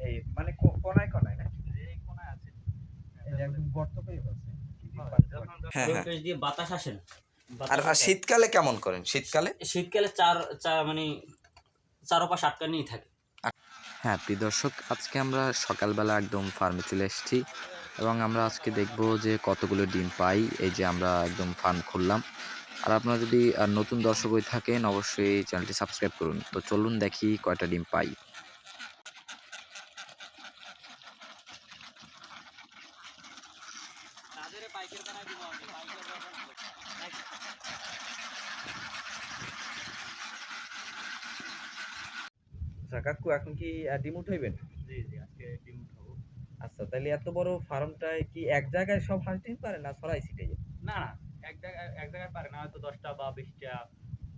এই মানে কোনায় কোনায় না এই কোনায় আছে এই একদম গর্ত করে ফেলছে হ্যাঁ হ্যাঁ। দিয়ে বাতাস আসে না। আর শীতকালে কেমন করেন? শীতকালে শীতকালে চার মানে চারপাশ আটকানোই থাকে। হ্যাঁ প্রিয় দর্শক, আজকে আমরা সকালবেলা একদম ফার্মে চলে এসেছি এবং আমরা আজকে দেখব যে কতগুলো ডিম পাই। এই যে আমরা একদম ফার্ম খুললাম। আর আপনারা যদি নতুন দর্শক হয়ে থাকেন অবশ্যই চ্যানেলটি সাবস্ক্রাইব করুন। তো চলুন দেখি কয়টা ডিম পাই। আচ্ছা কাকু, এখন কি ডিম উঠাইবেন? জি জি, আজকে ডিম উঠাবো। আচ্ছা, তাহলে এত বড় ফার্মটায় কি এক জায়গায় সব হাঁস ডিম পারে না ছড়াই ছিটাই? না না, এক জায়গায় পারে না, হয়তো 10টা বা 20টা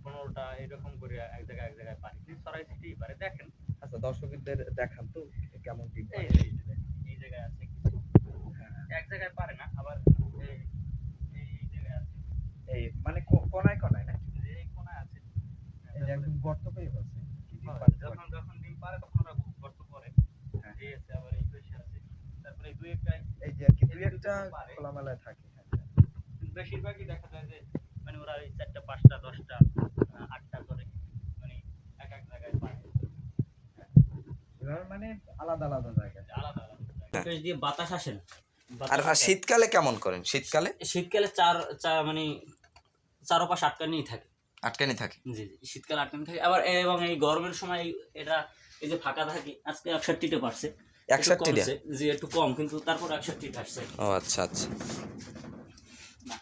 15টা এরকম করে এক জায়গায় পারে, কিন্তু ছড়াই ছিটিয়ে পারে। দেখেন। আচ্ছা, দর্শকদের দেখান তো কেমন ডিম এই পারে। যে দেখেন, এই জায়গায় আছে কিছু, এক জায়গায় পারে না, আবার এই এই জায়গায় আছে, এই মানে কোনায় কোনায় না এই কোণায় আছে। এই যে একদম গর্ত করে ফেলছে যখন ডিম পারে তখন ওরা গর্ত করে। হ্যাঁ। এই আছে, আবার এই পাশে আছে, তারপরে দুই একটা, এই যে আর কি দুই একটা খোলামেলায় থাকে। কিন্তু বেশিরভাগই দেখা যায় যে মানে ওরা এই 4টা 5টা 10টা 8টা করে মানে এক জায়গায় পায়। এবার মানে আলাদা আলাদা জায়গায় আলাদা আলাদা জায়গায় দিয়ে বাতাস আসে না। আর শীতকালে কেমন করেন? শীতকালে মানে চারপাশ আটকানোই থাকে। আটকানি থাকে। জি জি, শীতকালে আটকানো থাকে। আবার এবং এই গরমের সময় এটা এই যে ফাঁকা থাকে, আজকে 61টা পারছে। 61টা? জি, একটু কম, কিন্তু তারপর 61টা আসছে। ও আচ্ছা আচ্ছা। না,